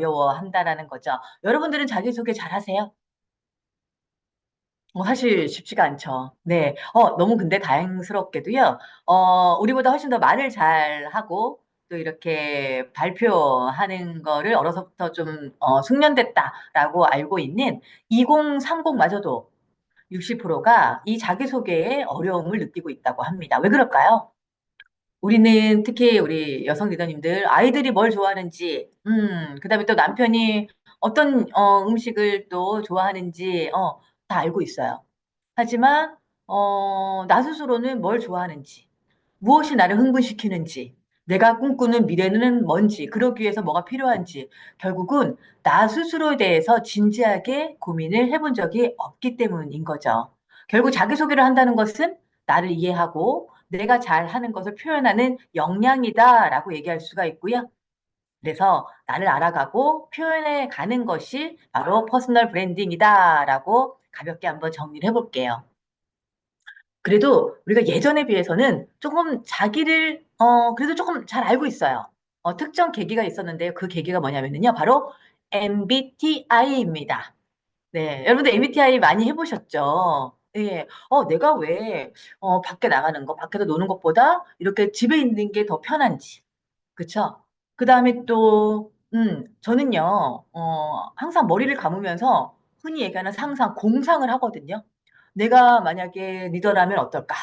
어려워한다라는 거죠. 여러분들은 자기소개 잘하세요? 사실 쉽지가 않죠. 네. 너무 근데 다행스럽게도요. 우리보다 훨씬 더 말을 잘하고 또 이렇게 발표하는 거를 어려서부터 좀 숙련됐다라고 알고 있는 2030마저도 60%가 이 자기소개에 어려움을 느끼고 있다고 합니다. 왜 그럴까요? 우리는 특히 우리 여성 리더님들 아이들이 뭘 좋아하는지, 그다음에 또 남편이 어떤 음식을 또 좋아하는지 다 알고 있어요. 하지만 나 스스로는 뭘 좋아하는지, 무엇이 나를 흥분시키는지, 내가 꿈꾸는 미래는 뭔지, 그러기 위해서 뭐가 필요한지, 결국은 나 스스로에 대해서 진지하게 고민을 해본 적이 없기 때문인 거죠. 결국 자기소개를 한다는 것은 나를 이해하고 내가 잘하는 것을 표현하는 역량이다라고 얘기할 수가 있고요. 그래서 나를 알아가고 표현해 가는 것이 바로 퍼스널 브랜딩이다라고 가볍게 한번 정리를 해볼게요. 그래도 우리가 예전에 비해서는 조금 자기를 그래도 조금 잘 알고 있어요. 특정 계기가 있었는데요. 그 계기가 뭐냐면요. 바로 MBTI입니다. 네, 여러분들 MBTI 많이 해보셨죠? 예, 내가 왜 밖에 나가는 거, 밖에서 노는 것보다 이렇게 집에 있는 게 더 편한지, 그쵸? 그 다음에 또, 저는요, 항상 머리를 감으면서 흔히 얘기하는 상상, 공상을 하거든요. 내가 만약에 리더라면 어떨까?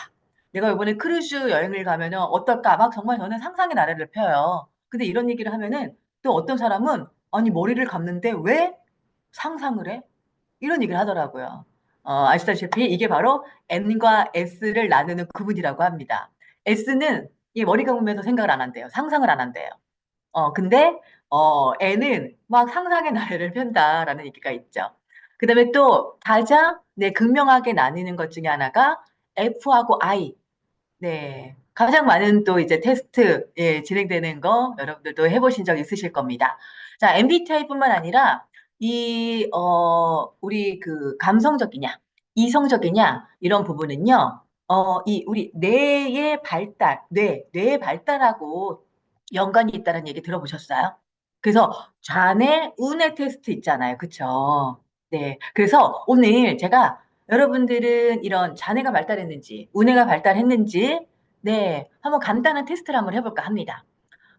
내가 이번에 크루즈 여행을 가면은 어떨까? 막 정말 저는 상상의 나래를 펴요. 근데 이런 얘기를 하면은 또 어떤 사람은 아니, 머리를 감는데 왜 상상을 해? 이런 얘기를 하더라고요. 아시다시피 이게 바로 N과 S를 나누는 구분이라고 합니다. S는 이 머리 감으면서 생각을 안 한대요. 상상을 안 한대요. 근데 N은 막 상상의 나래를 편다라는 얘기가 있죠. 그다음에 또 가장 네, 극명하게 나뉘는 것 중에 하나가 F하고 I. 네. 가장 많은 또 이제 테스트 예, 진행되는 거 여러분들도 해보신 적 있으실 겁니다. 자, MBTI뿐만 아니라 우리 그 감성적이냐, 이성적이냐 이런 부분은요. 이 우리 뇌의 발달, 뇌의 발달하고 연관이 있다는 얘기 들어보셨어요? 그래서 좌뇌, 우뇌 테스트 있잖아요. 그쵸? 네. 그래서 오늘 제가 여러분들은 이런 좌뇌가 발달했는지, 우뇌가 발달했는지, 네, 한번 간단한 테스트를 한번 해볼까 합니다.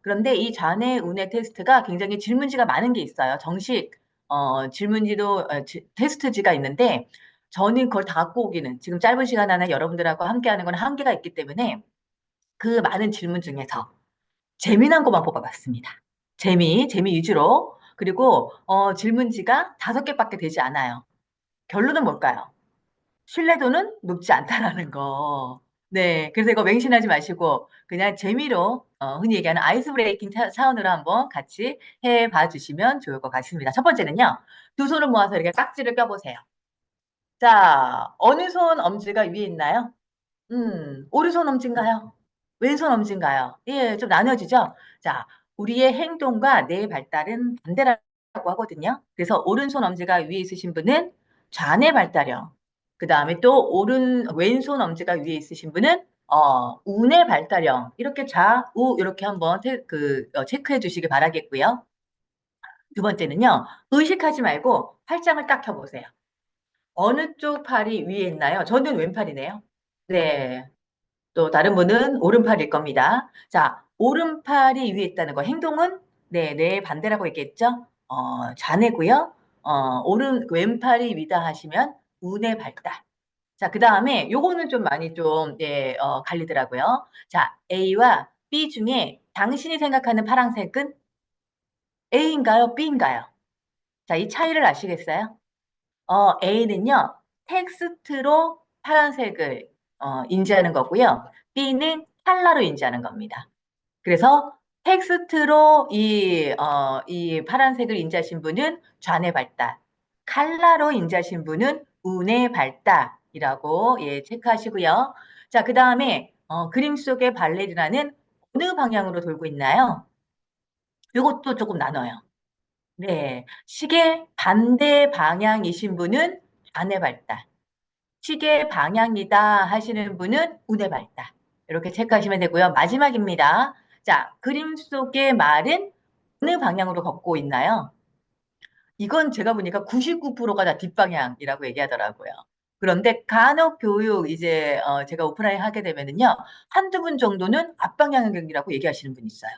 그런데 이 좌뇌, 우뇌 테스트가 굉장히 질문지가 많은 게 있어요. 정식, 질문지도, 테스트지가 있는데, 저는 그걸 다 갖고 오기는 지금 짧은 시간 안에 여러분들하고 함께 하는 건 한계가 있기 때문에 그 많은 질문 중에서 재미난 것만 뽑아봤습니다. 재미 위주로. 그리고, 질문지가 5개밖에 되지 않아요. 결론은 뭘까요? 신뢰도는 높지 않다라는 거. 네. 그래서 이거 맹신하지 마시고, 그냥 재미로, 흔히 얘기하는 아이스 브레이킹 차원으로 한번 같이 해봐 주시면 좋을 것 같습니다. 첫 번째는요, 두 손을 모아서 이렇게 깍지를 껴보세요. 자, 어느 손 엄지가 위에 있나요? 오른손 엄지인가요? 왼손 엄지인가요? 예, 좀 나눠지죠? 자, 우리의 행동과 뇌의 발달은 반대라고 하거든요. 그래서 오른손 엄지가 위에 있으신 분은 좌뇌 발달형. 그 다음에 또 왼손 엄지가 위에 있으신 분은 우뇌 발달형. 이렇게 좌우 이렇게 한번 체크해 주시기 바라겠고요. 두 번째는요, 의식하지 말고 팔짱을 딱 켜보세요. 어느 쪽 팔이 위에 있나요? 저는 왼팔이네요. 네. 또 다른 분은 오른팔일 겁니다. 자, 오른팔이 위에 있다는 거. 행동은 네 반대라고 얘기했죠? 좌뇌고요. 왼팔이 위다 하시면 우뇌 발달. 자, 그 다음에 요거는 좀 많이 좀, 예, 갈리더라고요. 자, A와 B 중에 당신이 생각하는 파란색은 A인가요? B인가요? 자, 이 차이를 아시겠어요? A는요, 텍스트로 파란색을 인지하는 거고요. B는 컬러로 인지하는 겁니다. 그래서 텍스트로 이 파란색을 인지하신 분은 좌뇌 발달, 컬러로 인지하신 분은 우뇌 발달이라고 예, 체크하시고요. 자, 그 다음에 그림 속의 발레리나는 어느 방향으로 돌고 있나요? 이것도 조금 나눠요. 네, 시계 반대 방향이신 분은 좌뇌 발달, 시계 방향이다 하시는 분은 우뇌 발달. 이렇게 체크하시면 되고요. 마지막입니다. 자, 그림 속의 말은 어느 방향으로 걷고 있나요? 이건 제가 보니까 99%가 다 뒷방향이라고 얘기하더라고요. 그런데 간혹 교육 이제 제가 오프라인 하게 되면은요, 한두 분 정도는 앞방향이라고 얘기하시는 분이 있어요.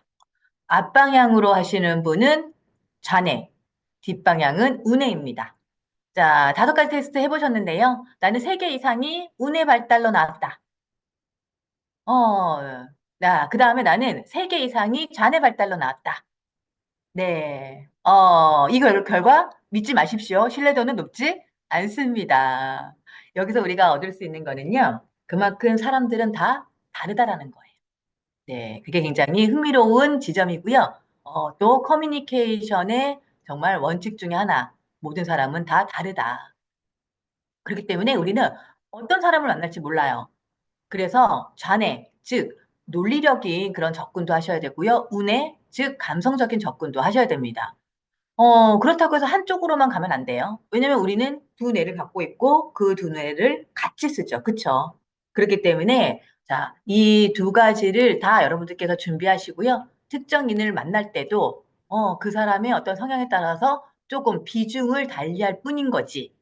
앞방향으로 하시는 분은 좌뇌, 뒷방향은 우뇌입니다. 자, 5가지 테스트 해보셨는데요. 나는 3개 이상이 우뇌 발달로 나왔다. 그 다음에 나는 3개 이상이 좌뇌 발달로 나왔다. 네. 이 결과 믿지 마십시오. 신뢰도는 높지 않습니다. 여기서 우리가 얻을 수 있는 거는요. 그만큼 사람들은 다 다르다라는 거예요. 네. 그게 굉장히 흥미로운 지점이고요. 또 커뮤니케이션의 정말 원칙 중에 하나. 모든 사람은 다 다르다. 그렇기 때문에 우리는 어떤 사람을 만날지 몰라요. 그래서 좌뇌, 즉 논리력인 그런 접근도 하셔야 되고요. 우뇌, 즉 감성적인 접근도 하셔야 됩니다. 그렇다고 해서 한쪽으로만 가면 안 돼요. 왜냐면 우리는 두 뇌를 갖고 있고 그 두 뇌를 같이 쓰죠. 그쵸? 그렇기 때문에 자, 이 두 가지를 다 여러분들께서 준비하시고요. 특정인을 만날 때도 그 사람의 어떤 성향에 따라서 조금 비중을 달리할 뿐인 거지.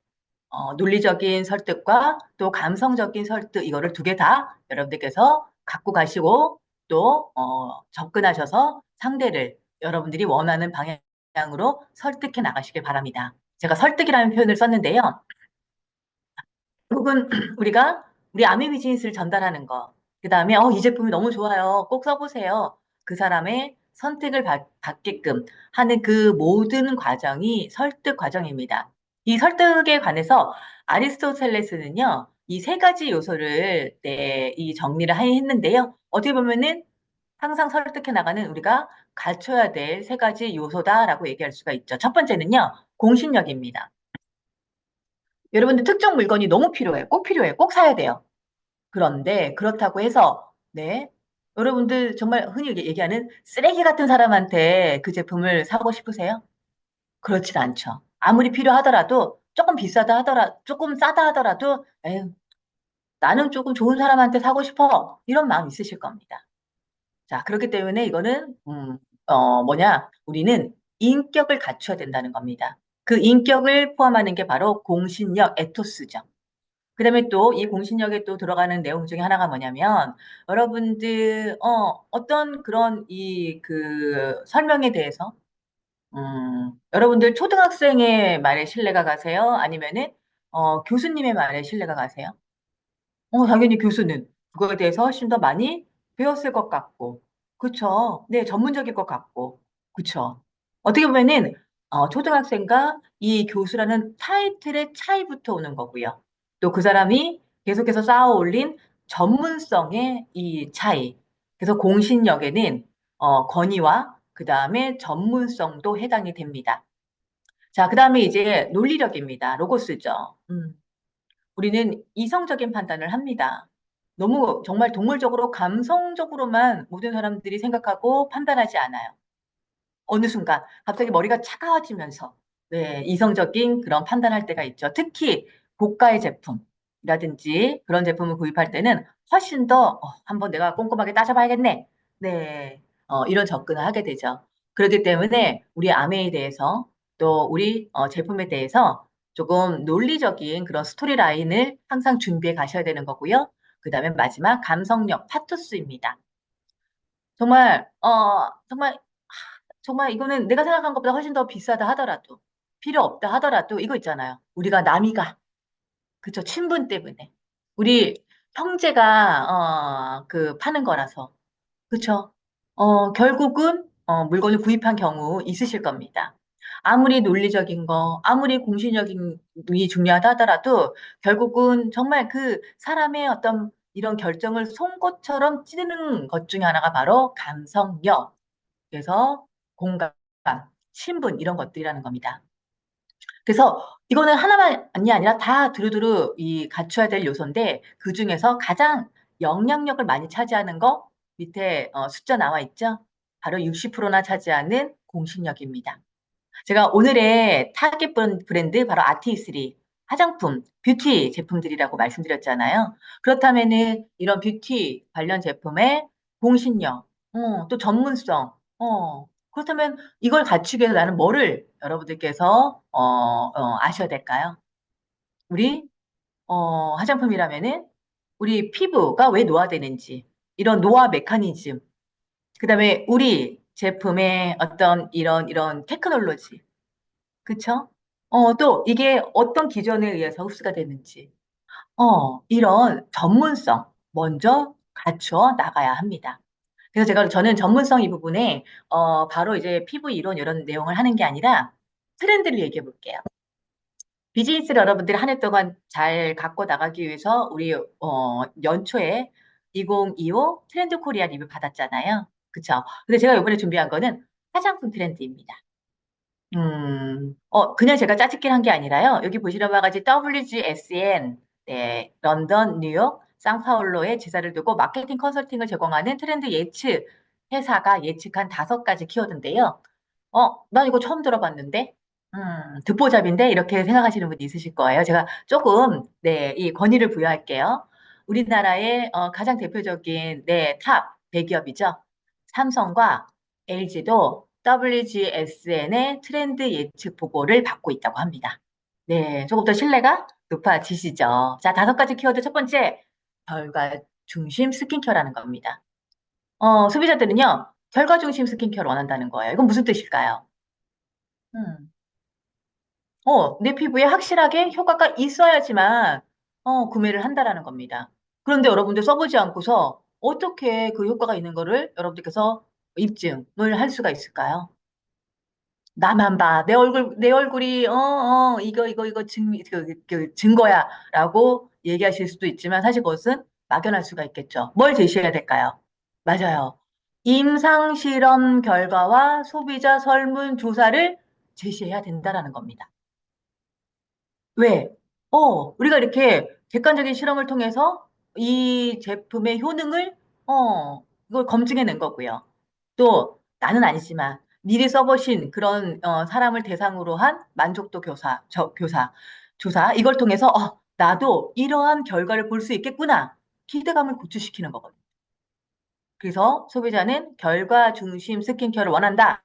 논리적인 설득과 또 감성적인 설득 이거를 두 개 다 여러분들께서 갖고 가시고 또 접근하셔서 상대를 여러분들이 원하는 방향으로 설득해 나가시길 바랍니다. 제가 설득이라는 표현을 썼는데요. 결국은 우리가 우리 아미 비즈니스를 전달하는 거. 그 다음에 이 제품이 너무 좋아요. 꼭 써보세요. 그 사람의 선택을 받게끔 하는 그 모든 과정이 설득 과정입니다. 이 설득에 관해서 아리스토텔레스는요, 이 3가지 요소를 이 정리를 했는데요. 어떻게 보면은 항상 설득해 나가는 우리가 갖춰야 될 3가지 요소다라고 얘기할 수가 있죠. 첫 번째는요, 공신력입니다. 여러분들 특정 물건이 너무 필요해. 꼭 필요해. 꼭 사야 돼요. 그런데 그렇다고 해서 네. 여러분들 정말 흔히 얘기하는 쓰레기 같은 사람한테 그 제품을 사고 싶으세요? 그렇진 않죠. 아무리 필요하더라도 조금 비싸다 하더라, 조금 싸다 하더라도 에휴, 나는 조금 좋은 사람한테 사고 싶어. 이런 마음 있으실 겁니다. 자, 그렇기 때문에 이거는 우리는 인격을 갖춰야 된다는 겁니다. 그 인격을 포함하는 게 바로 공신력, 에토스죠. 그다음에 또 이 공신력에 또 들어가는 내용 중에 하나가 뭐냐면 여러분들 어떤 그런 이 그 설명에 대해서 여러분들 초등학생의 말에 신뢰가 가세요? 아니면은 교수님의 말에 신뢰가 가세요? 당연히 교수는 그거에 대해서 훨씬 더 많이 배웠을 것 같고, 그쵸? 네, 전문적일 것 같고, 그쵸? 어떻게 보면은 초등학생과 이 교수라는 타이틀의 차이부터 오는 거고요. 또 그 사람이 계속해서 쌓아 올린 전문성의 이 차이. 그래서 공신력에는 권위와 그 다음에 전문성도 해당이 됩니다. 자, 그 다음에 이제 논리력입니다. 로고스죠. 우리는 이성적인 판단을 합니다. 너무 정말 동물적으로 감성적으로만 모든 사람들이 생각하고 판단하지 않아요. 어느 순간 갑자기 머리가 차가워지면서 네, 이성적인 그런 판단할 때가 있죠. 특히 고가의 제품이라든지 그런 제품을 구입할 때는 훨씬 더 한번 내가 꼼꼼하게 따져봐야겠네. 네, 이런 접근을 하게 되죠. 그렇기 때문에 우리 아메에 대해서 또 우리 제품에 대해서 조금 논리적인 그런 스토리 라인을 항상 준비해 가셔야 되는 거고요. 그 다음에 마지막 감성력 파토스입니다. 정말 정말 이거는 내가 생각한 것보다 훨씬 더 비싸다 하더라도, 필요 없다 하더라도 이거 있잖아요. 우리가 남이가, 그쵸, 친분 때문에. 우리 형제가, 파는 거라서. 그쵸. 결국은, 물건을 구입한 경우 있으실 겁니다. 아무리 논리적인 거, 아무리 공신력이 중요하다 하더라도 결국은 정말 그 사람의 어떤 이런 결정을 송곳처럼 찌르는 것 중에 하나가 바로 감성력. 그래서 공감, 신분 이런 것들이라는 겁니다. 그래서 이거는 하나만이 아니라 다 두루두루 이 갖춰야 될 요소인데 그 중에서 가장 영향력을 많이 차지하는 거 밑에 숫자 나와 있죠? 바로 60%나 차지하는 공신력입니다. 제가 오늘의 타겟 브랜드 바로 아티스리 화장품, 뷰티 제품들이라고 말씀드렸잖아요. 그렇다면은 이런 뷰티 관련 제품의 공신력, 또 전문성, 그렇다면 이걸 갖추기 위해서 나는 뭐를 여러분들께서 아셔야 될까요? 우리 화장품이라면은 우리 피부가 왜 노화되는지 이런 노화 메커니즘, 그다음에 우리 제품의 어떤 이런 테크놀로지, 그쵸? 또 이게 어떤 기전에 의해서 흡수가 되는지, 이런 전문성 먼저 갖추어 나가야 합니다. 그래서 저는 전문성 이 부분에 바로 이제 피부 이론 이런 내용을 하는 게 아니라 트렌드를 얘기해 볼게요. 비즈니스를 여러분들이 한 해 동안 잘 갖고 나가기 위해서 우리 연초에 2025 트렌드 코리아 리뷰 받았잖아요. 그쵸? 근데 제가 이번에 준비한 거는 화장품 트렌드입니다. 그냥 제가 짜집기를 한 게 아니라요. 여기 보시는 바와 같이 WGSN, 네, 런던, 뉴욕, 상파울로에 지사를 두고 마케팅 컨설팅을 제공하는 트렌드 예측 회사가 예측한 5가지 키워드인데요. 난 이거 처음 들어봤는데, 듣보잡인데 이렇게 생각하시는 분이 있으실 거예요. 제가 조금, 네, 이 권위를 부여할게요. 우리나라의 가장 대표적인, 네, 탑 대기업이죠. 삼성과 LG도 WGSN의 트렌드 예측 보고를 받고 있다고 합니다. 네, 조금 더 신뢰가 높아지시죠. 자, 5가지 키워드 첫 번째, 결과 중심 스킨케어라는 겁니다. 소비자들은요, 결과 중심 스킨케어를 원한다는 거예요. 이건 무슨 뜻일까요? 음, 내 피부에 확실하게 효과가 있어야지만, 구매를 한다라는 겁니다. 그런데 여러분들 써보지 않고서 어떻게 그 효과가 있는 거를 여러분들께서 입증을 할 수가 있을까요? 나만 봐. 내 얼굴이, 이거 증거야. 라고 얘기하실 수도 있지만 사실 그것은 막연할 수가 있겠죠. 뭘 제시해야 될까요? 맞아요. 임상실험 결과와 소비자 설문조사를 제시해야 된다라는 겁니다. 왜? 우리가 이렇게 객관적인 실험을 통해서 이 제품의 효능을, 이걸 검증해낸 거고요. 또 나는 아니지만 미리 써보신 그런 사람을 대상으로 한 만족도 조사 이걸 통해서 나도 이러한 결과를 볼 수 있겠구나 기대감을 고취시키는 거거든요. 그래서 소비자는 결과 중심 스킨케어를 원한다.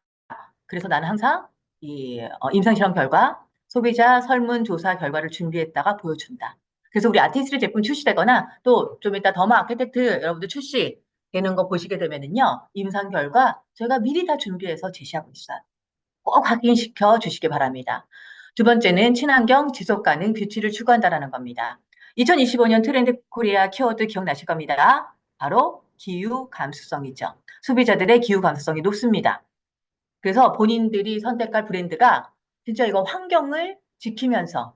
그래서 나는 항상 이 임상실험 결과, 소비자 설문조사 결과를 준비했다가 보여준다. 그래서 우리 아티스트 제품 출시되거나 또 좀 이따 더마 아키텍트 여러분들 출시되는 거 보시게 되면은요, 임상 결과 저희가 미리 다 준비해서 제시하고 있어요. 꼭 확인시켜 주시기 바랍니다. 두 번째는 친환경 지속 가능 뷰티를 추구한다라는 겁니다. 2025년 트렌드 코리아 키워드 기억나실 겁니다. 바로 기후 감수성이죠. 소비자들의 기후 감수성이 높습니다. 그래서 본인들이 선택할 브랜드가 진짜 이거 환경을 지키면서,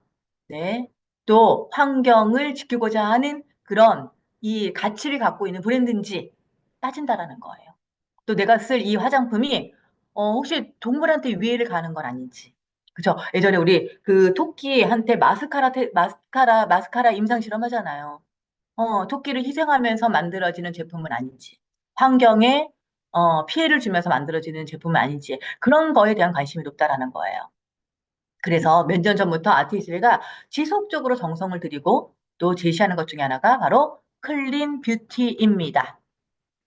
네, 또 환경을 지키고자 하는 그런 이 가치를 갖고 있는 브랜드인지 따진다라는 거예요. 또 내가 쓸 이 화장품이 혹시 동물한테 위해를 가는 건 아닌지. 그죠? 예전에 우리 그 토끼한테 마스카라 임상 실험하잖아요. 토끼를 희생하면서 만들어지는 제품은 아닌지, 환경에 피해를 주면서 만들어지는 제품은 아닌지, 그런 거에 대한 관심이 높다라는 거예요. 그래서 몇 년 전부터 아티스트가 지속적으로 정성을 들이고 또 제시하는 것 중에 하나가 바로 클린 뷰티입니다.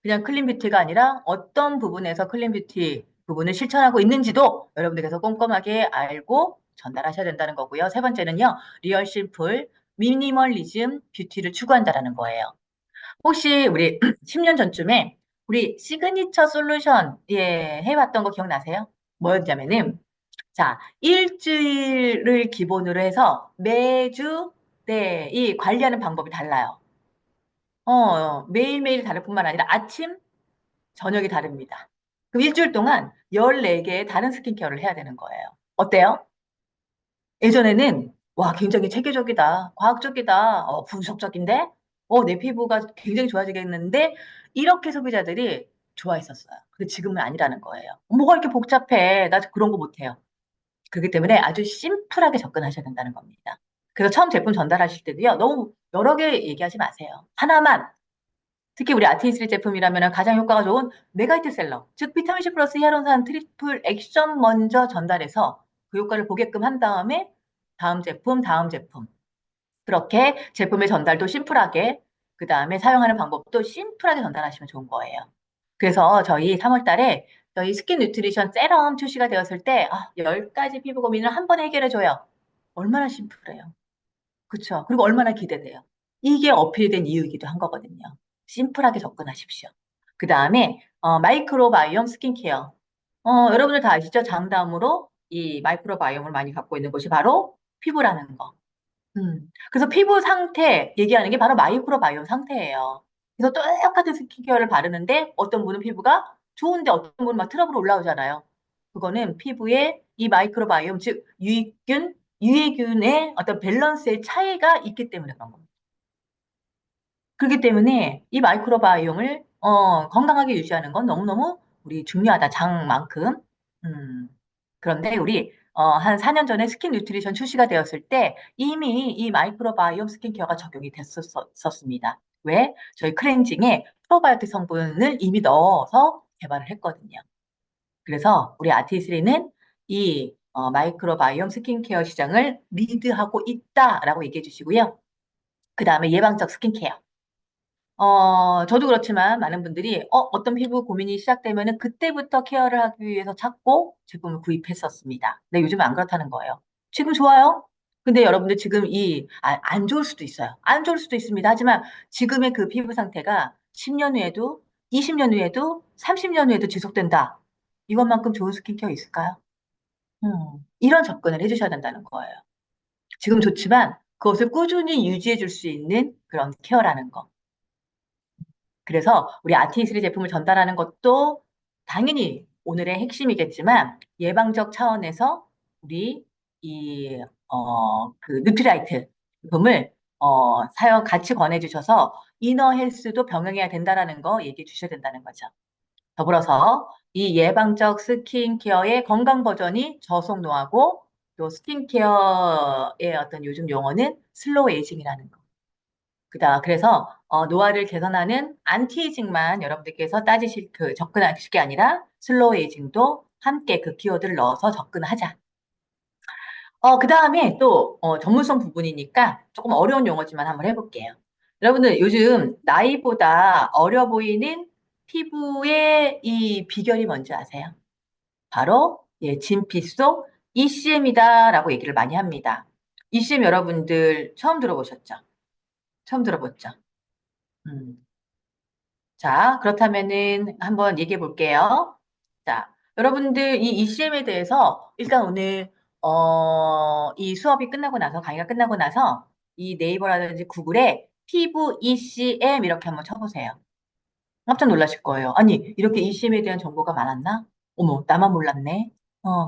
그냥 클린 뷰티가 아니라 어떤 부분에서 클린 뷰티 부분을 실천하고 있는지도 여러분들께서 꼼꼼하게 알고 전달하셔야 된다는 거고요. 세 번째는요, 리얼 심플, 미니멀리즘 뷰티를 추구한다라는 거예요. 혹시 우리 10년 전쯤에 우리 시그니처 솔루션 해왔던 거 기억나세요? 뭐였냐면은 자, 일주일을 기본으로 해서 매주 네, 이 관리하는 방법이 달라요. 매일매일 다를 뿐만 아니라 아침, 저녁이 다릅니다. 그럼 일주일 동안 14개의 다른 스킨케어를 해야 되는 거예요. 어때요? 예전에는 와 굉장히 체계적이다, 과학적이다, 분석적인데, 내 피부가 굉장히 좋아지겠는데 이렇게 소비자들이 좋아했었어요. 근데 지금은 아니라는 거예요. 뭐가 이렇게 복잡해? 나 그런 거 못해요. 그렇기 때문에 아주 심플하게 접근하셔야 된다는 겁니다. 그래서 처음 제품 전달하실 때도요, 너무 여러 개 얘기하지 마세요. 하나만, 특히 우리 아티스트 제품이라면 가장 효과가 좋은 메가히트셀러, 즉 비타민C 플러스 히아루론산 트리플 액션 먼저 전달해서 그 효과를 보게끔 한 다음에 다음 제품. 그렇게 제품의 전달도 심플하게, 그 다음에 사용하는 방법도 심플하게 전달하시면 좋은 거예요. 그래서 저희 3월 달에 저희 스킨 뉴트리션 세럼 출시가 되었을 때 10가지 피부 고민을 한 번에 해결해줘요. 얼마나 심플해요. 그쵸? 그리고 얼마나 기대돼요. 이게 어필된 이유이기도 한 거거든요. 심플하게 접근하십시오. 그 다음에 마이크로바이옴 스킨케어. 여러분들 다 아시죠? 장담으로 이 마이크로바이옴을 많이 갖고 있는 곳이 바로 피부라는 거. 그래서 피부 상태 얘기하는 게 바로 마이크로바이옴 상태예요. 그래서 똑같은 스킨케어를 바르는데 어떤 분은 피부가 좋은데 어떤 분은 막 트러블 올라오잖아요. 그거는 피부에 이 마이크로바이옴, 즉 유익균, 유해균의 어떤 밸런스의 차이가 있기 때문에 그런 겁니다. 그렇기 때문에 이 마이크로바이옴을 건강하게 유지하는 건 너무너무 우리 중요하다. 장만큼. 음, 그런데 우리 한 4년 전에 스킨 뉴트리션 출시가 되었을 때 이미 이 마이크로바이옴 스킨케어가 적용이 됐었습니다. 왜? 저희 클렌징에 프로바이오틱 성분을 이미 넣어서 개발을 했거든요. 그래서 우리 아티스리는 이 마이크로바이옴 스킨케어 시장을 리드하고 있다라고 얘기해 주시고요. 그 다음에 예방적 스킨케어. 저도 그렇지만 많은 분들이 어떤 피부 고민이 시작되면은 그때부터 케어를 하기 위해서 찾고 제품을 구입했었습니다. 근데 요즘은 안 그렇다는 거예요. 지금 좋아요. 근데 여러분들 지금 안 좋을 수도 있어요. 안 좋을 수도 있습니다. 하지만 지금의 그 피부 상태가 10년 후에도, 20년 후에도, 30년 후에도 지속된다. 이것만큼 좋은 스킨케어 있을까요? 이런 접근을 해주셔야 된다는 거예요. 지금 좋지만 그것을 꾸준히 유지해 줄 수 있는 그런 케어라는 거. 그래서 우리 아티스리 제품을 전달하는 것도 당연히 오늘의 핵심이겠지만 예방적 차원에서 우리 그 뉴트라이트 제품을 같이 권해주셔서 이너 헬스도 병행해야 된다라는 거 얘기해 주셔야 된다는 거죠. 더불어서 이 예방적 스킨케어의 건강 버전이 저속노화고 또 스킨케어의 어떤 요즘 용어는 슬로우 에이징이라는 거. 그래서 노화를 개선하는 안티에이징만 여러분들께서 접근하실 게 아니라 슬로우 에이징도 함께 그 키워드를 넣어서 접근하자. 그 다음에 또 전문성 부분이니까 조금 어려운 용어지만 한번 해볼게요. 여러분들 요즘 나이보다 어려 보이는 피부의 이 비결이 뭔지 아세요? 바로 진피 속 ECM이다라고 얘기를 많이 합니다. ECM 여러분들 처음 들어보셨죠? 처음 들어봤죠? 음. 자, 그렇다면은 한번 얘기해 볼게요. 자, 여러분들 이 ECM에 대해서 일단 오늘 이 수업이 끝나고 나서 강의가 끝나고 나서 이 네이버라든지 구글에 피부 ECM 이렇게 한번 쳐보세요. 깜짝 놀라실 거예요. 아니, 이렇게 ECM에 대한 정보가 많았나? 어머, 나만 몰랐네.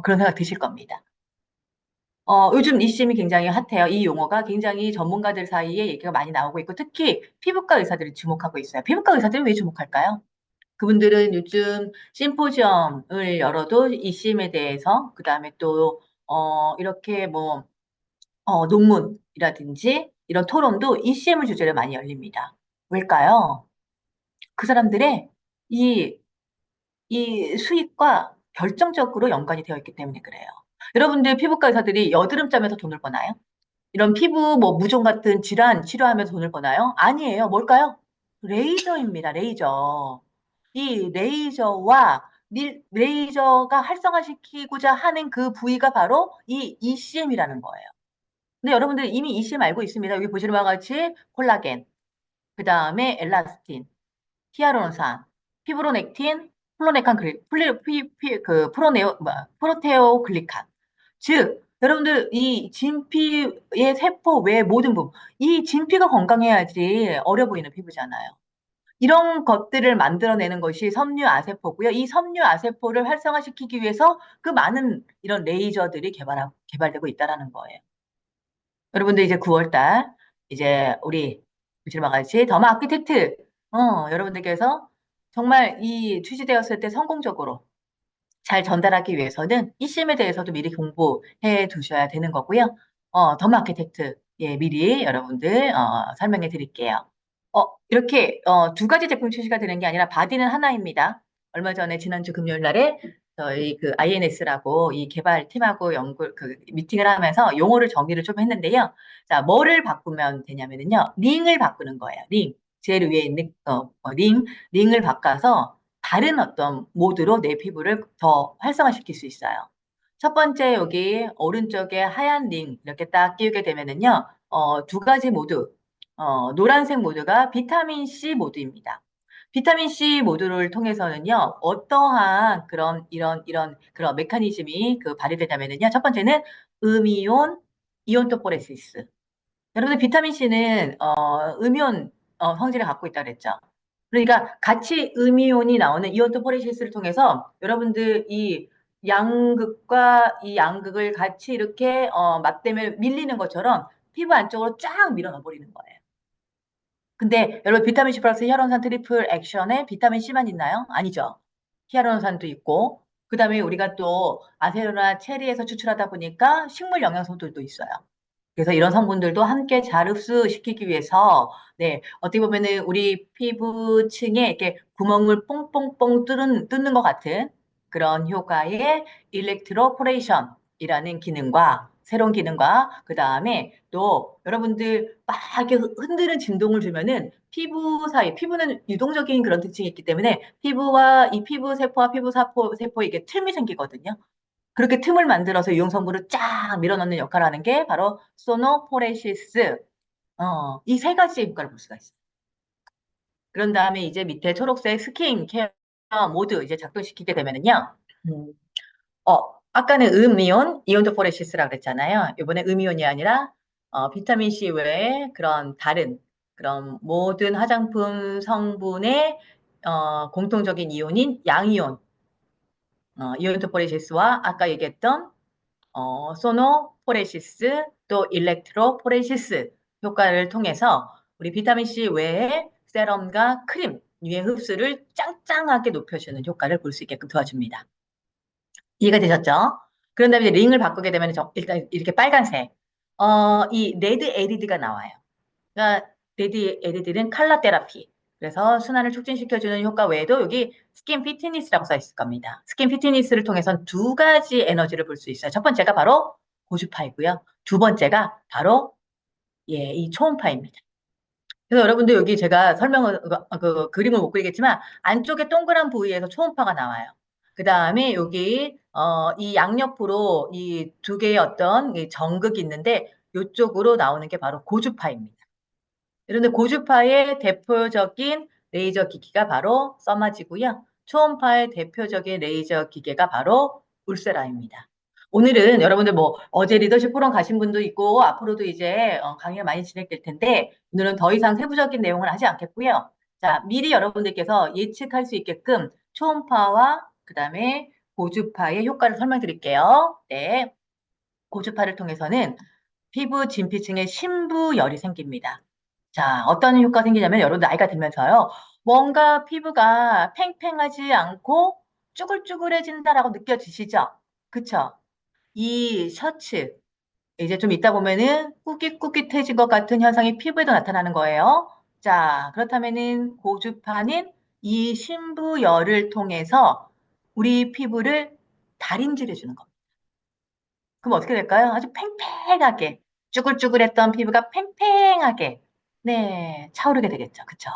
그런 생각 드실 겁니다. 요즘 ECM이 굉장히 핫해요. 이 용어가 굉장히 전문가들 사이에 얘기가 많이 나오고 있고 특히 피부과 의사들이 주목하고 있어요. 피부과 의사들이 왜 주목할까요? 그분들은 요즘 심포지엄을 열어도 ECM에 대해서 그다음에 또 이렇게 뭐 논문이라든지 이런 토론도 ECM을 주제로 많이 열립니다. 왜일까요? 그 사람들의 이, 이 수익과 결정적으로 연관이 되어 있기 때문에 그래요. 여러분들 피부과 의사들이 여드름짬에서 돈을 버나요? 이런 피부 뭐 무좀 같은 질환 치료하면서 돈을 버나요? 아니에요. 뭘까요? 레이저입니다. 레이저. 이 레이저가 활성화시키고자 하는 그 부위가 바로 이 ECM이라는 거예요. 근데 여러분들 이미 ECM 알고 있습니다. 여기 보시는 바와 같이 콜라겐, 그 다음에 엘라스틴, 히아루론산, 피브로넥틴, 플로네칸 프로테오 글리칸. 즉, 여러분들 이 진피의 세포 외 모든 부분, 이 진피가 건강해야지 어려 보이는 피부잖아요. 이런 것들을 만들어내는 것이 섬유아세포고요. 이 섬유아세포를 활성화시키기 위해서 그 많은 이런 레이저들이 개발되고 있다는 거예요. 여러분들 이제 9월달 이제 우리 보시는 바와 같이 더마 아키텍트 여러분들께서 정말 이 출시되었을 때 성공적으로 잘 전달하기 위해서는 이 CM에 대해서도 미리 공부해 두셔야 되는 거고요. 더 마케텍트 미리 여러분들 설명해 드릴게요. 이렇게 두 가지 제품 출시가 되는 게 아니라 바디는 하나입니다. 얼마 전에 지난주 금요일 날에 저희 그 INS라고 이 개발팀하고 미팅을 하면서 용어를 정리를 좀 했는데요. 자, 뭐를 바꾸면 되냐면요. 링을 바꾸는 거예요. 링. 제일 위에 있는 링을 바꿔서 다른 어떤 모드로 내 피부를 더 활성화시킬 수 있어요. 첫 번째 여기 오른쪽에 하얀 링 이렇게 딱 끼우게 되면은요, 두 가지 모드, 노란색 모드가 비타민 C 모드입니다. 비타민 C 모드를 통해서는요, 어떠한 이런 그런 메커니즘이 발휘되냐면은요, 첫 번째는 음이온, 이온토포레시스. 여러분들 비타민 C는 음이온 성질을 갖고 있다고 그랬죠. 그러니까 같이 음이온이 나오는 이온토포레시스를 통해서 여러분들 이 양극과 이 양극을 같이 이렇게 맞대면 밀리는 것처럼 피부 안쪽으로 쫙 밀어 넣어 버리는 거예요. 근데 여러분 비타민 C 플러스 히아루론산 트리플 액션에 비타민 C만 있나요? 아니죠. 히아루론산도 있고 그다음에 우리가 또 아세로나 체리에서 추출하다 보니까 식물 영양소들도 있어요. 그래서 이런 성분들도 함께 잘 흡수시키기 위해서 네, 어떻게 보면은 우리 피부층에 이렇게 구멍을 뽕뽕뽕 뚫는 것 같은 그런 효과의 일렉트로포레이션이라는 기능과 새로운 기능과 그 다음에 또 여러분들 막 이렇게 흔드는 진동을 주면은 피부 사이, 피부는 유동적인 그런 특징이 있기 때문에 피부와 이 피부 세포와 피부 세포에 이게 틈이 생기거든요. 그렇게 틈을 만들어서 유용성분을 쫙 밀어넣는 역할을 하는 게 바로 소노포레시스. 이 세 가지 효과를 볼 수가 있어요. 그런 다음에 이제 밑에 초록색 스킨 케어 모두 이제 작동시키게 되면은요. 음, 아까는 음이온, 이온토포레시스라고 그랬잖아요. 이번에 음이온이 아니라 비타민 C 외에 그런 다른 그런 모든 화장품 성분의 공통적인 이온인 양이온, 이온토포레시스와 아까 얘기했던 소노포레시스 또 일렉트로포레시스 효과를 통해서 우리 비타민C 외에 세럼과 크림 위의 흡수를 짱짱하게 높여주는 효과를 볼 수 있게끔 도와줍니다. 이해가 되셨죠? 그런 다음에 이제 링을 바꾸게 되면 일단 이렇게 빨간색 이 레드 LED가 나와요. 그러니까 레드 LED는 칼라 테라피. 그래서 순환을 촉진시켜주는 효과 외에도 여기 스킨 피트니스라고 써 있을 겁니다. 스킨 피트니스를 통해서는 두 가지 에너지를 볼 수 있어요. 첫 번째가 바로 고주파이고요. 두 번째가 바로 이 초음파입니다. 그래서 여러분들 여기 제가 그림을 못 그리겠지만 안쪽에 동그란 부위에서 초음파가 나와요. 그 다음에 여기 이 양옆으로 이 두 개의 어떤 이 정극이 있는데 이쪽으로 나오는 게 바로 고주파입니다. 그런데 고주파의 대표적인 레이저 기기가 바로 써마지고요. 초음파의 대표적인 레이저 기계가 바로 울세라입니다. 오늘은 여러분들 뭐 어제 리더십 포럼 가신 분도 있고 앞으로도 이제 강의가 많이 진행될 텐데 오늘은 더 이상 세부적인 내용을 하지 않겠고요. 자, 미리 여러분들께서 예측할 수 있게끔 초음파와 그다음에 고주파의 효과를 설명드릴게요. 네. 고주파를 통해서는 피부 진피층에 심부열이 생깁니다. 자, 어떤 효과가 생기냐면 여러분 나이가 들면서요. 뭔가 피부가 팽팽하지 않고 쭈글쭈글해진다라고 느껴지시죠? 그쵸? 이 셔츠 이제 좀 있다 보면은 꾹깃꾹깃해진 것 같은 현상이 피부에도 나타나는 거예요. 자, 그렇다면은 고주파는 이 심부열을 통해서 우리 피부를 다림질해 주는 겁니다. 그럼 어떻게 될까요? 아주 팽팽하게, 쭈글쭈글했던 피부가 팽팽하게, 네, 차오르게 되겠죠. 그쵸?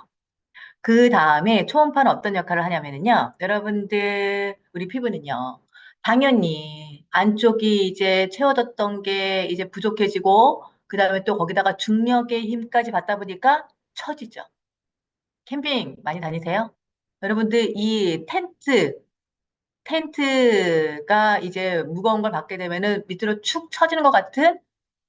그 다음에 초음파는 어떤 역할을 하냐면요. 여러분들, 우리 피부는요. 당연히 안쪽이 이제 채워졌던 게 이제 부족해지고, 그 다음에 또 거기다가 중력의 힘까지 받다 보니까 처지죠. 캠핑 많이 다니세요? 여러분들 이 텐트가 이제 무거운 걸 받게 되면은 밑으로 축 처지는 것 같은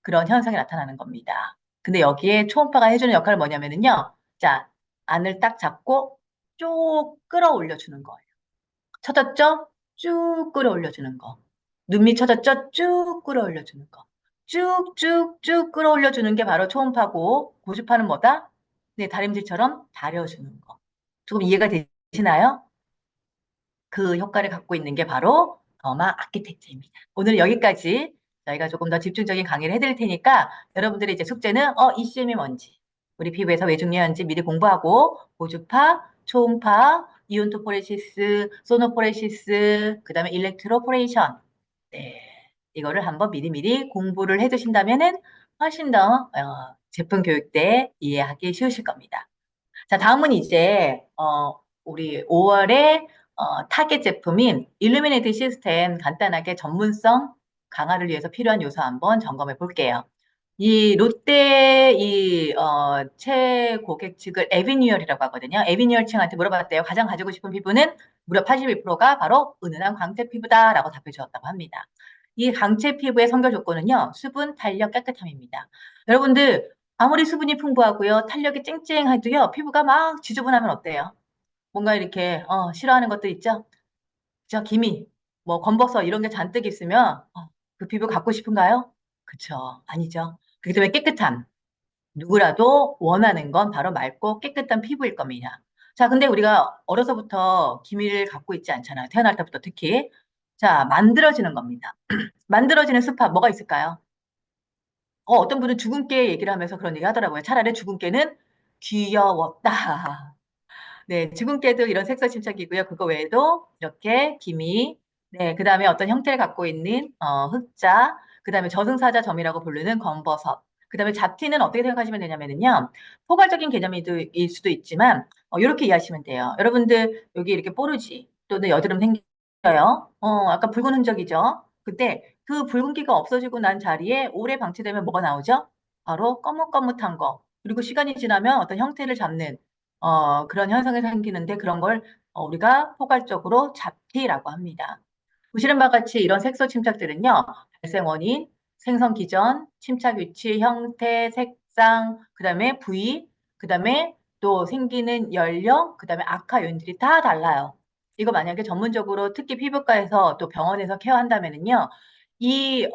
그런 현상이 나타나는 겁니다. 근데 여기에 초음파가 해주는 역할은 뭐냐면은요. 자, 안을 딱 잡고 쭉 끌어올려 주는 거예요. 쳐졌죠? 쭉 끌어올려 주는 거. 눈밑 쳐졌죠? 쭉 끌어올려 주는 거. 쭉쭉쭉 끌어올려 주는 게 바로 초음파고 고주파는 뭐다? 네, 다림질처럼 다려주는 거. 조금 이해가 되시나요? 그 효과를 갖고 있는 게 바로 더마 아키텍트입니다. 오늘 여기까지 저희가 조금 더 집중적인 강의를 해드릴 테니까 여러분들의 이제 숙제는 ECM이 뭔지 우리 피부에서 왜 중요한지 미리 공부하고 고주파, 초음파, 이온토포레시스, 소노포레시스, 그 다음에 일렉트로포레이션 네, 이거를 한번 미리미리 공부를 해두신다면은 훨씬 더 제품 교육 때 이해하기 쉬우실 겁니다. 자, 다음은 이제 우리 5월에 타겟 제품인 일루미네이트 시스템 간단하게 전문성 강화를 위해서 필요한 요소 한번 점검해 볼게요. 이 롯데 최고객 측을 에비뉴얼이라고 하거든요. 에비뉴얼 층한테 물어봤대요. 가장 가지고 싶은 피부는 무려 81%가 바로 은은한 광채 피부다라고 답해 주었다고 합니다. 이 광채 피부의 선결 조건은요. 수분, 탄력, 깨끗함입니다. 여러분들 아무리 수분이 풍부하고요. 탄력이 쨍쨍해도요. 피부가 막 지저분하면 어때요? 뭔가 이렇게 싫어하는 것도 있죠? 저 기미, 뭐 검버섯 이런 게 잔뜩 있으면 그 피부 갖고 싶은가요? 그쵸? 아니죠. 그렇기 때문에 깨끗함. 누구라도 원하는 건 바로 맑고 깨끗한 피부일 겁니다. 자, 근데 우리가 어려서부터 기미를 갖고 있지 않잖아요. 태어날 때부터 특히. 자, 만들어지는 겁니다. 만들어지는 습합 뭐가 있을까요? 어떤 분은 주근깨 얘기를 하면서 그런 얘기 하더라고요. 차라리 주근깨는 귀여웠다. 네, 주근깨도 이런 색소 침착이고요. 그거 외에도 이렇게 기미, 네, 그 다음에 어떤 형태를 갖고 있는 흑자, 그 다음에 저승사자 점이라고 부르는 검버섯, 그 다음에 잡티는 어떻게 생각하시면 되냐면요. 포괄적인 개념일 수도 있지만 이렇게 이해하시면 돼요. 여러분들 여기 이렇게 뽀르지 또는 여드름 생겨요. 아까 붉은 흔적이죠. 그때 그 붉은기가 없어지고 난 자리에 오래 방치되면 뭐가 나오죠? 바로 거뭇거뭇한 거. 그리고 시간이 지나면 어떤 형태를 잡는 그런 현상이 생기는데 그런 걸 우리가 포괄적으로 잡티라고 합니다. 보시는 바와 같이 이런 색소 침착들은요, 발생 원인, 생성 기전, 침착 위치, 형태, 색상, 그 다음에 부위, 그 다음에 또 생기는 연령, 그 다음에 악화 요인들이 다 달라요. 이거 만약에 전문적으로 특히 피부과에서 또 병원에서 케어한다면은요, 이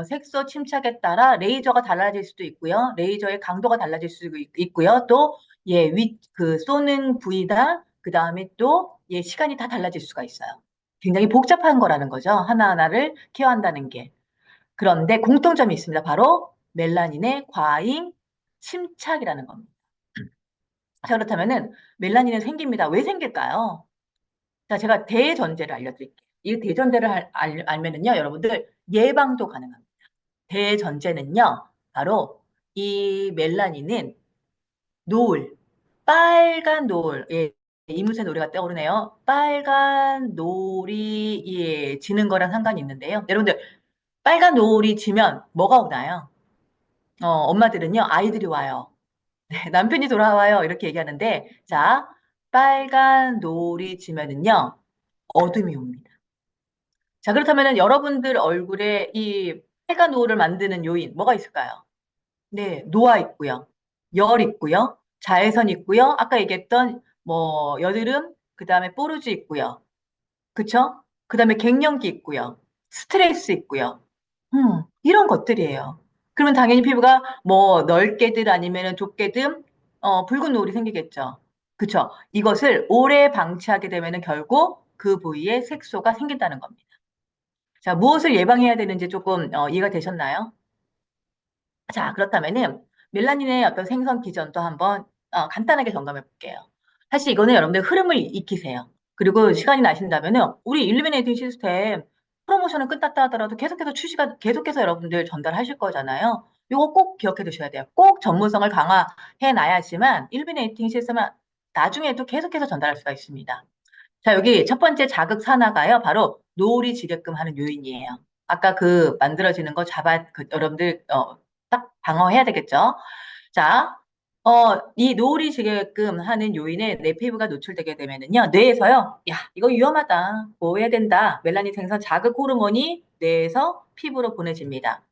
색소 침착에 따라 레이저가 달라질 수도 있고요. 레이저의 강도가 달라질 수도 있고요. 또 예, 그 쏘는 부위다. 그 다음에 또 예, 시간이 다 달라질 수가 있어요. 굉장히 복잡한 거라는 거죠. 하나하나를 케어한다는 게. 그런데 공통점이 있습니다. 바로 멜라닌의 과잉 침착이라는 겁니다. 자, 그렇다면은 멜라닌은 생깁니다. 왜 생길까요? 자, 제가 대전제를 알려드릴게요. 이 대전제를 알면은요, 여러분들 예방도 가능합니다. 대전제는요, 바로 이 멜라닌은 노을, 빨간 노을, 예, 이무새 노래가 떠오르네요. 빨간 노을이 예, 지는 거랑 상관이 있는데요. 여러분들 빨간 노을이 지면 뭐가 오나요? 엄마들은요, 아이들이 와요. 네, 남편이 돌아와요. 이렇게 얘기하는데, 자, 빨간 노을이 지면은요, 어둠이 옵니다. 자, 그렇다면 여러분들 얼굴에 이 빨간 노을을 만드는 요인, 뭐가 있을까요? 네, 노화 있고요. 열 있고요. 자외선 있고요. 아까 얘기했던 뭐 여드름, 그다음에 뽀르지 있고요. 그쵸? 그다음에 갱년기 있고요. 스트레스 있고요. 이런 것들이에요. 그러면 당연히 피부가 뭐 넓게든 아니면 좁게든 붉은 노을이 생기겠죠. 그쵸? 이것을 오래 방치하게 되면 결국 그 부위에 색소가 생긴다는 겁니다. 자, 무엇을 예방해야 되는지 조금 이해가 되셨나요? 자, 그렇다면은 멜라닌의 어떤 생성 기전도 한번 간단하게 점검해 볼게요. 사실 이거는 여러분들 흐름을 익히세요. 그리고 시간이 나신다면은 우리 일루미네이팅 시스템 프로모션은 끝났다 하더라도 계속해서 출시가 계속해서 여러분들 전달하실 거잖아요. 이거 꼭 기억해 두셔야 돼요. 꼭 전문성을 강화해 놔야지만 일루미네이팅 시스템은 나중에도 계속해서 전달할 수가 있습니다. 자, 여기 첫 번째 자극 산화가요. 바로 노을이 지게끔 하는 요인이에요. 아까 그 만들어지는 거 여러분들 딱 방어해야 되겠죠. 자, 이 노을이 지게끔 하는 요인에 내 피부가 노출되게 되면은요, 뇌에서요, 야, 이거 위험하다. 보호해야 된다. 멜라닌 생성 자극 호르몬이 뇌에서 피부로 보내집니다.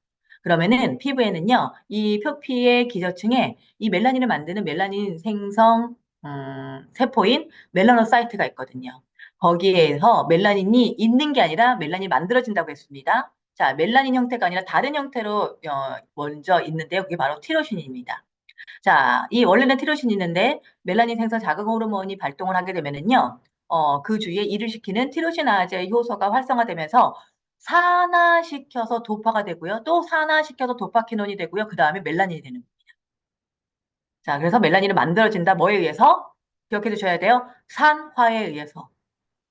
그러면은 피부에는요, 이 표피의 기저층에 이 멜라닌을 만드는 멜라닌 생성 세포인 멜라노사이트가 있거든요. 거기에서 멜라닌이 있는 게 아니라 멜라닌이 만들어진다고 했습니다. 자, 멜라닌 형태가 아니라 다른 형태로 먼저 있는데요. 그게 바로 티로신입니다. 자, 이 원래는 티로신이 있는데 멜라닌 생성 자극 호르몬이 발동을 하게 되면은요. 그 주위에 일을 시키는 티로시나제 효소가 활성화되면서 산화시켜서 도파가 되고요. 또 산화시켜서 도파키논이 되고요. 그 다음에 멜라닌이 되는 거예요. 자, 그래서 멜라닌이 만들어진다. 뭐에 의해서? 기억해 두셔야 돼요. 산화에 의해서.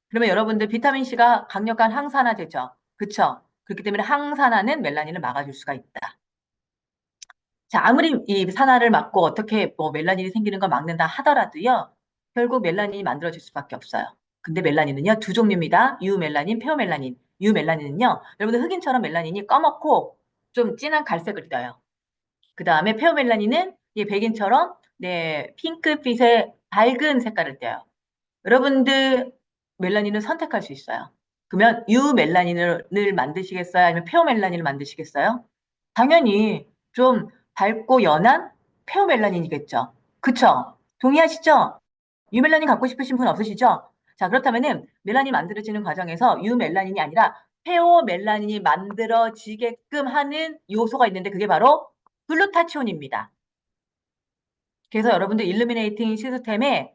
그러면 여러분들 비타민C가 강력한 항산화제죠. 그쵸? 그렇기 때문에 항산화는 멜라닌을 막아줄 수가 있다. 자, 아무리 이 산화를 막고 어떻게 뭐 멜라닌이 생기는 걸 막는다 하더라도요, 결국 멜라닌이 만들어질 수밖에 없어요. 근데 멜라닌은요, 두 종류입니다. 유멜라닌, 페오멜라닌. 유멜라닌은요, 여러분들 흑인처럼 멜라닌이 까맣고 좀 진한 갈색을 띠어요. 그 다음에 페오멜라닌은 이 백인처럼 네, 핑크빛의 밝은 색깔을 띠어요. 여러분들 멜라닌을 선택할 수 있어요. 그러면 유멜라닌을 만드시겠어요? 아니면 페오멜라닌을 만드시겠어요? 당연히 좀 밝고 연한 페오멜라닌이겠죠. 그쵸? 동의하시죠? 유멜라닌 갖고 싶으신 분 없으시죠? 자, 그렇다면은 멜라닌 만들어지는 과정에서 유멜라닌이 아니라 페오멜라닌이 만들어지게끔 하는 요소가 있는데 그게 바로 글루타치온입니다. 그래서 여러분들 일루미네이팅 시스템에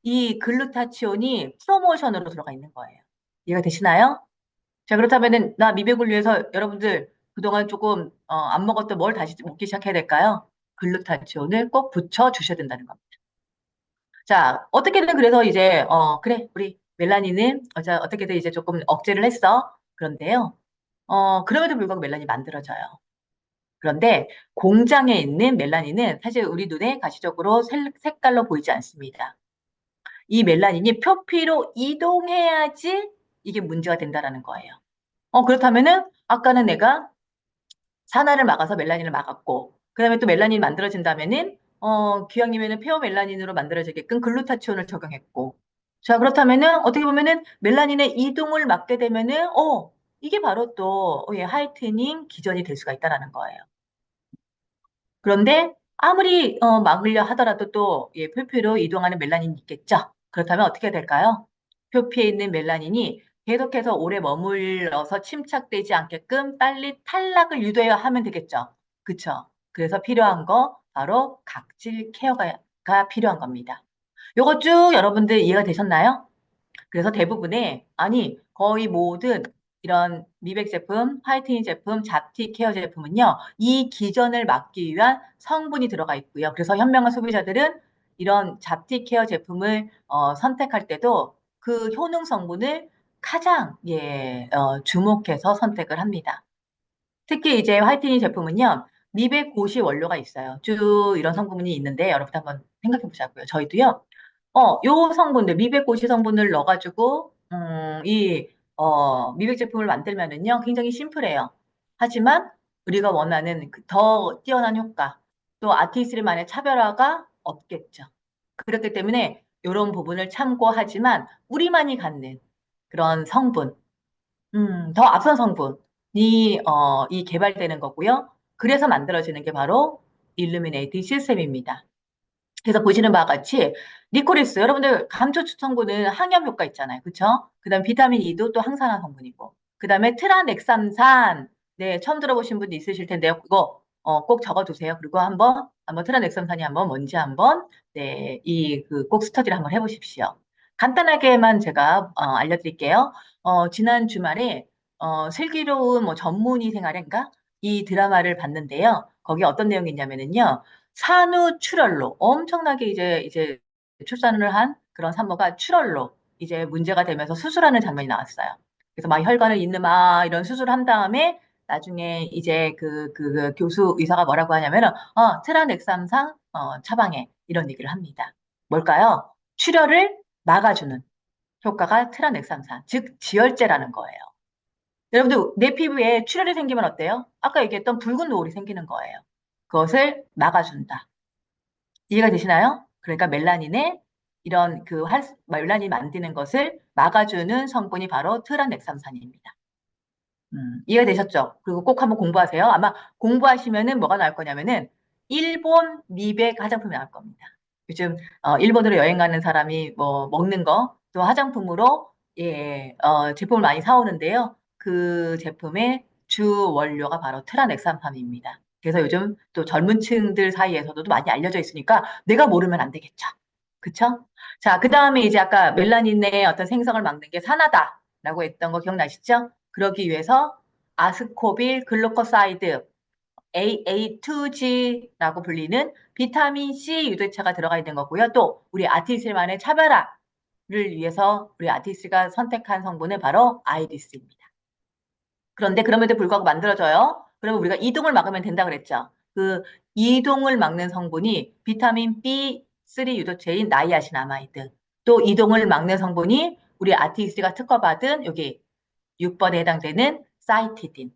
이 글루타치온이 프로모션으로 들어가 있는 거예요. 이해가 되시나요? 자, 그렇다면은 나 미백을 위해서 여러분들 그동안 조금 안 먹었던 뭘 다시 먹기 시작해야 될까요? 글루타치온을 꼭 붙여 주셔야 된다는 겁니다. 자, 어떻게든 그래서 이제 그래 우리 멜라닌은 어떻게든 이제 조금 억제를 했어. 그런데요. 그럼에도 불구하고 멜라닌이 만들어져요. 그런데 공장에 있는 멜라닌은 사실 우리 눈에 가시적으로 색깔로 보이지 않습니다. 이 멜라닌이 표피로 이동해야지 이게 문제가 된다라는 거예요. 그렇다면은 아까는 내가 산화를 막아서 멜라닌을 막았고, 그 다음에 또 멜라닌이 만들어진다면은, 기왕이면은 페어멜라닌으로 만들어지게끔 글루타치온을 적용했고. 자, 그렇다면은 어떻게 보면은 멜라닌의 이동을 막게 되면은, 이게 바로 또, 예, 하이트닝 기전이 될 수가 있다라는 거예요. 그런데 아무리 막으려 하더라도 또 예, 표피로 이동하는 멜라닌이 있겠죠. 그렇다면 어떻게 될까요? 표피에 있는 멜라닌이 계속해서 오래 머물러서 침착되지 않게끔 빨리 탈락을 유도해야 하면 되겠죠. 그쵸? 그래서 필요한 거 바로 각질 케어가 필요한 겁니다. 요거 쭉 여러분들 이해가 되셨나요? 그래서 대부분의, 아니, 거의 모든 이런 미백 제품, 화이트닝 제품, 잡티 케어 제품은요, 이 기전을 막기 위한 성분이 들어가 있고요. 그래서 현명한 소비자들은 이런 잡티 케어 제품을 선택할 때도 그 효능 성분을 가장 주목해서 선택을 합니다. 특히 이제 화이트닝 제품은요, 미백 고시 원료가 있어요. 쭉 이런 성분이 있는데 여러분 한번 생각해 보자고요. 저희도요. 요 성분들, 미백 고시 성분을 넣어가지고, 미백 제품을 만들면은요, 굉장히 심플해요. 하지만 우리가 원하는 그더 뛰어난 효과, 또 아티스트만의 차별화가 없겠죠. 그렇기 때문에 이런 부분을 참고하지만 우리만이 갖는 그런 성분, 더 앞선 성분이 이 개발되는 거고요. 그래서 만들어지는 게 바로 일루미네이팅 시스템입니다. 그래서 보시는 바와 같이 리코리스 여러분들 감초추 성분은 항염 효과 있잖아요. 그렇죠? 그다음 비타민 E도 또 항산화 성분이고 그다음에 트라넥삼산 네 처음 들어보신 분도 있으실 텐데요. 그거 꼭 적어두세요. 그리고 한번 트라넥삼산이 한번 뭔지 한번 네이꼭 스터디를 한번 해보십시오. 간단하게만 제가 알려드릴게요. 지난 주말에 슬기로운 뭐 전문의 생활인가 이 드라마를 봤는데요. 거기 어떤 내용이 있냐면은요. 산후 출혈로 엄청나게 이제 출산을 한 그런 산모가 출혈로 이제 문제가 되면서 수술하는 장면이 나왔어요. 그래서 막 혈관을 잇는 막 이런 수술을 한 다음에 나중에 이제 그 교수 의사가 뭐라고 하냐면은 트라넥삼상 처방해 이런 얘기를 합니다. 뭘까요? 출혈을 막아주는 효과가 트라넥삼산, 즉 지혈제라는 거예요. 여러분들 내 피부에 출혈이 생기면 어때요? 아까 얘기했던 붉은 노을이 생기는 거예요. 그것을 막아준다. 이해가 되시나요? 그러니까 멜라닌의 이런 멜라닌 만드는 것을 막아주는 성분이 바로 트란넥삼산입니다. 이해가 되셨죠? 그리고 꼭 한번 공부하세요. 아마 공부하시면은 뭐가 나올 거냐면은 일본 미백 화장품이 나올 겁니다. 요즘 일본으로 여행 가는 사람이 뭐 먹는 거 또 화장품으로 제품을 많이 사오는데요. 그 제품의 주 원료가 바로 트라넥삼팜입니다. 그래서 요즘 또 젊은 층들 사이에서도 많이 알려져 있으니까 내가 모르면 안 되겠죠. 그쵸? 자, 그 다음에 이제 아까 멜라닌의 어떤 생성을 막는 게 산화다라고 했던 거 기억나시죠? 그러기 위해서 아스코빌 글루코사이드 AA2G라고 불리는 비타민 C 유대차가 들어가 있는 거고요. 또 우리 아티스트만의 차별화를 위해서 우리 아티스트가 선택한 성분은 바로 아이리스입니다. 그런데 그럼에도 불구하고 만들어져요. 그러면 우리가 이동을 막으면 된다 그랬죠. 그 이동을 막는 성분이 비타민 B3 유도체인 나이아신아마이드. 또 이동을 막는 성분이 우리 아티스트가 특허받은 여기 6번에 해당되는 사이티딘.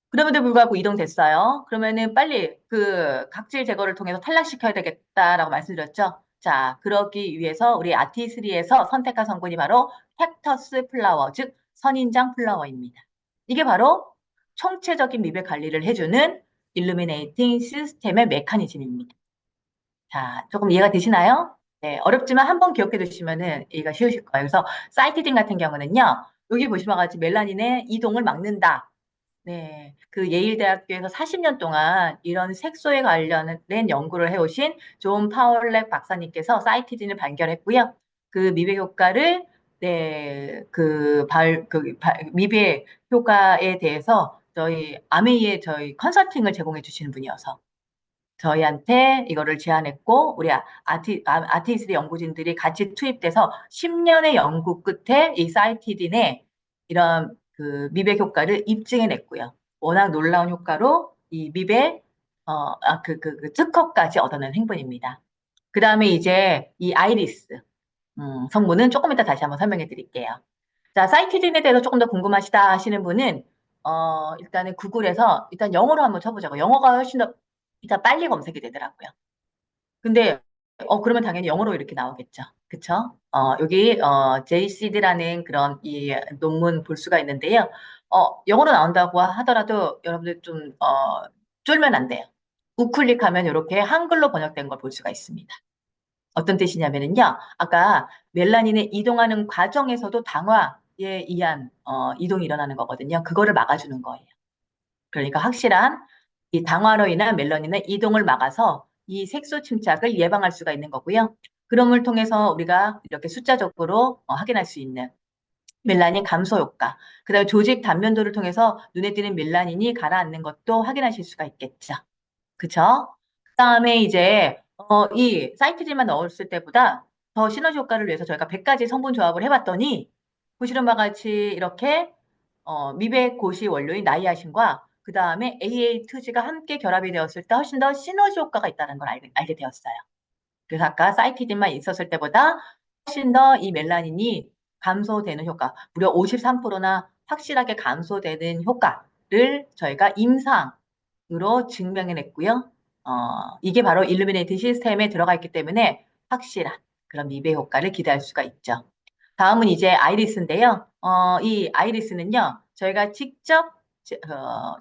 그럼에도 불구하고 이동됐어요. 그러면은 빨리 그 각질 제거를 통해서 탈락시켜야 되겠다라고 말씀드렸죠. 자, 그러기 위해서 우리 아티3에서 선택한 성분이 바로 캡터스 플라워, 즉 선인장 플라워입니다. 이게 바로 총체적인 미백 관리를 해주는 일루미네이팅 시스템의 메커니즘입니다. 자, 조금 이해가 되시나요? 네, 어렵지만 한번 기억해 두시면은 이해가 쉬우실 거예요. 그래서 사이티딘 같은 경우는요, 여기 보시면 같이 멜라닌의 이동을 막는다. 네, 그 예일대학교에서 40년 동안 이런 색소에 관련된 연구를 해오신 존 파울렉 박사님께서 사이티딘을 발견했고요. 그 미백 효과를 네, 미백 효과에 대해서 저희 아메이에 저희 컨설팅을 제공해 주시는 분이어서 저희한테 이거를 제안했고 우리 아티스트 연구진들이 같이 투입돼서 10년의 연구 끝에 이 사이티딘의 이런 그 미백 효과를 입증해냈고요. 워낙 놀라운 효과로 이 미백 특허까지 얻어낸 행분입니다. 그 다음에 이제 이 아이리스 성분은 조금 이따 다시 한번 설명해 드릴게요. 자, 사이티딘에 대해서 조금 더 궁금하시다 하시는 분은 일단은 구글에서 일단 영어로 한번 쳐보자고. 영어가 훨씬 더 일단 빨리 검색이 되더라고요. 근데 그러면 당연히 영어로 이렇게 나오겠죠. 그쵸? 여기 JCD라는 그런 이 논문 볼 수가 있는데요. 영어로 나온다고 하더라도 여러분들 좀 쫄면 안 돼요. 우클릭하면 이렇게 한글로 번역된 걸 볼 수가 있습니다. 어떤 뜻이냐면은요. 아까 멜라닌의 이동하는 과정에서도 당화에 의한 이동이 일어나는 거거든요. 그거를 막아주는 거예요. 그러니까 확실한 이 당화로 인한 멜라닌의 이동을 막아서 이 색소 침착을 예방할 수가 있는 거고요. 그럼을 통해서 우리가 이렇게 숫자적으로 확인할 수 있는 멜라닌 감소 효과, 그다음에 조직 단면도를 통해서 눈에 띄는 멜라닌이 가라앉는 것도 확인하실 수가 있겠죠. 그쵸? 그다음에 이제 이 사이트진만 넣었을 때보다 더 시너지 효과를 위해서 저희가 100가지 성분 조합을 해봤더니 보시는 바와 같이 이렇게 미백 고시 원료인 나이아신과 그 다음에 AA2G가 함께 결합이 되었을 때 훨씬 더 시너지 효과가 있다는 걸 알게 되었어요. 그래서 아까 사이티딘만 있었을 때보다 훨씬 더 이 멜라닌이 감소되는 효과, 무려 53%나 확실하게 감소되는 효과를 저희가 임상으로 증명해냈고요. 이게 바로 일루미네이팅 시스템에 들어가 있기 때문에 확실한 그런 미백 효과를 기대할 수가 있죠. 다음은 이제 아이리스인데요. 이 아이리스는요, 저희가 직접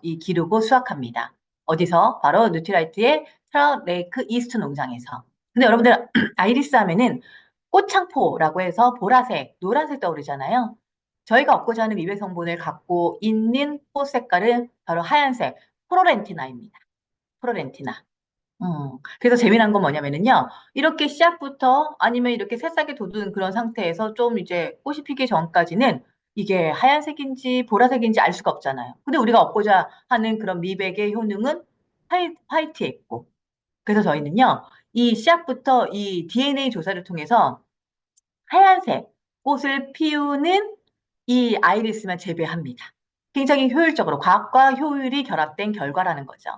이 기르고 수확합니다. 어디서? 바로 누트라이트의 트라레이크 이스트 농장에서. 근데 여러분들 아이리스 하면은 꽃창포라고 해서 보라색, 노란색 떠오르잖아요. 저희가 얻고자 하는 미백 성분을 갖고 있는 꽃 색깔은 바로 하얀색 프로렌티나입니다. 프로렌티나. 그래서 재미난 건 뭐냐면은요, 이렇게 씨앗부터 아니면 이렇게 새싹이 돋은 그런 상태에서 좀 이제 꽃이 피기 전까지는 이게 하얀색인지 보라색인지 알 수가 없잖아요. 근데 우리가 얻고자 하는 그런 미백의 효능은 화이트에 있고. 그래서 저희는요, 이 씨앗부터 이 DNA 조사를 통해서 하얀색 꽃을 피우는 이 아이리스만 재배합니다. 굉장히 효율적으로 과학과 효율이 결합된 결과라는 거죠.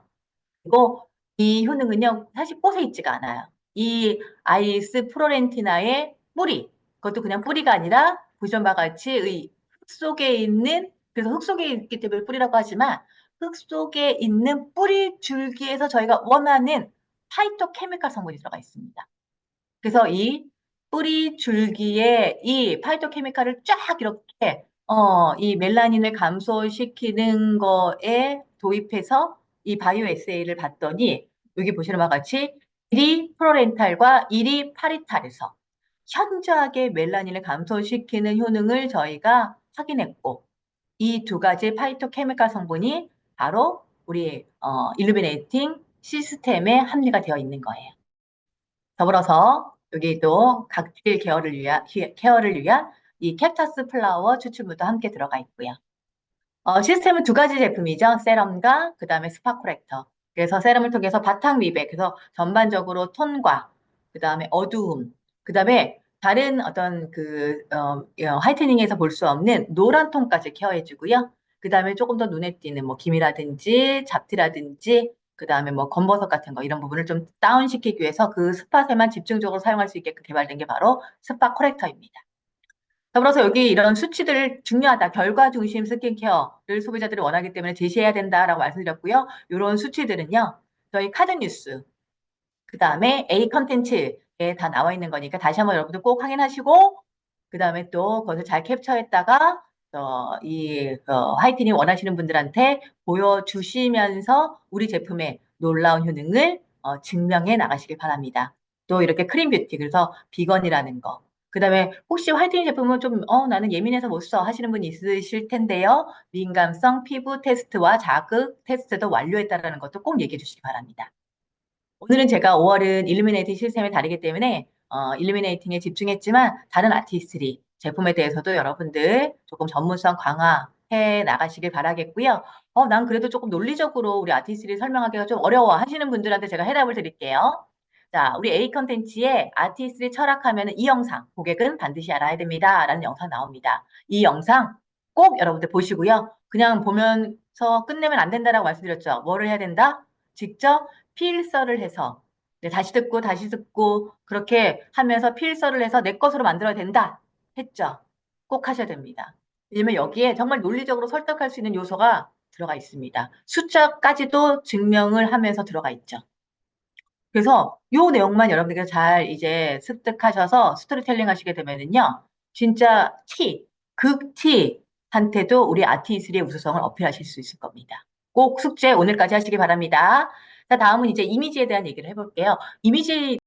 그리고 이 효능은요, 사실 꽃에 있지가 않아요. 이 아이리스 프로렌티나의 뿌리, 그것도 그냥 뿌리가 아니라 보시는 바와 같이 흙 속에 있는, 그래서 흙 속에 있기 때문에 뿌리라고 하지만 흙 속에 있는 뿌리 줄기에서 저희가 원하는 파이토케미칼 성분이 들어가 있습니다. 그래서 이 뿌리 줄기에 이 파이토케미칼을 쫙 이렇게 이 멜라닌을 감소시키는 거에 도입해서 이 바이오 에세이를 봤더니 여기 보시는 바와 같이 1이 프로렌탈과 1이 파리탈에서 현저하게 멜라닌을 감소시키는 효능을 저희가 확인했고 이 두 가지 파이토케미칼 성분이 바로 우리 일루미네이팅 시스템에 함유가 되어 있는 거예요. 더불어서 여기도 각질 케어를 위한 이 캡타스 플라워 추출물도 함께 들어가 있고요. 시스템은 두 가지 제품이죠. 세럼과 그 다음에 스파 코렉터. 그래서 세럼을 통해서 바탕 미백, 그래서 전반적으로 톤과 그 다음에 어두움, 그 다음에 다른 어떤 화이트닝에서 볼 수 없는 노란 톤까지 케어해주고요. 그 다음에 조금 더 눈에 띄는 뭐 기미라든지 잡티라든지 그 다음에 뭐 검버섯 같은 거 이런 부분을 좀 다운시키기 위해서 그 스팟에만 집중적으로 사용할 수 있게끔 개발된 게 바로 스파 코렉터입니다. 더불어서 여기 이런 수치들 중요하다. 결과 중심 스킨케어를 소비자들이 원하기 때문에 제시해야 된다라고 말씀드렸고요. 이런 수치들은요. 저희 카드 뉴스, 그 다음에 A 컨텐츠에 다 나와 있는 거니까 다시 한번 여러분들 꼭 확인하시고 그 다음에 또 그것을 잘 캡처했다가 화이트닝 원하시는 분들한테 보여주시면서 우리 제품의 놀라운 효능을 증명해 나가시길 바랍니다. 또 이렇게 크림 뷰티, 그래서 비건이라는 거. 그 다음에 혹시 화이트닝 제품은 좀 나는 예민해서 못 써 하시는 분이 있으실 텐데요. 민감성 피부 테스트와 자극 테스트도 완료했다는 것도 꼭 얘기해 주시기 바랍니다. 오늘은 제가 5월은 일루미네이팅 시스템이 다르기 때문에 일루미네이팅에 집중했지만 다른 아티스트리 제품에 대해서도 여러분들 조금 전문성 강화해 나가시길 바라겠고요. 난 그래도 조금 논리적으로 우리 아티스트리 설명하기가 좀 어려워 하시는 분들한테 제가 해답을 드릴게요. 자, 우리 A 컨텐츠에 아티스트리 철학하면 이 영상, 고객은 반드시 알아야 됩니다. 라는 영상 나옵니다. 이 영상 꼭 여러분들 보시고요. 그냥 보면서 끝내면 안 된다라고 말씀드렸죠. 뭐를 해야 된다? 직접 필서를 해서 다시 듣고 다시 듣고 그렇게 하면서 필서를 해서 내 것으로 만들어야 된다 했죠. 꼭 하셔야 됩니다. 왜냐면 여기에 정말 논리적으로 설득할 수 있는 요소가 들어가 있습니다. 숫자까지도 증명을 하면서 들어가 있죠. 그래서 요 내용만 여러분들께서 잘 이제 습득하셔서 스토리텔링 하시게 되면은요, 진짜 극티한테도 우리 아티스트의 우수성을 어필하실 수 있을 겁니다. 꼭 숙제 오늘까지 하시기 바랍니다. 자, 다음은 이제 이미지에 대한 얘기를 해볼게요. 이미지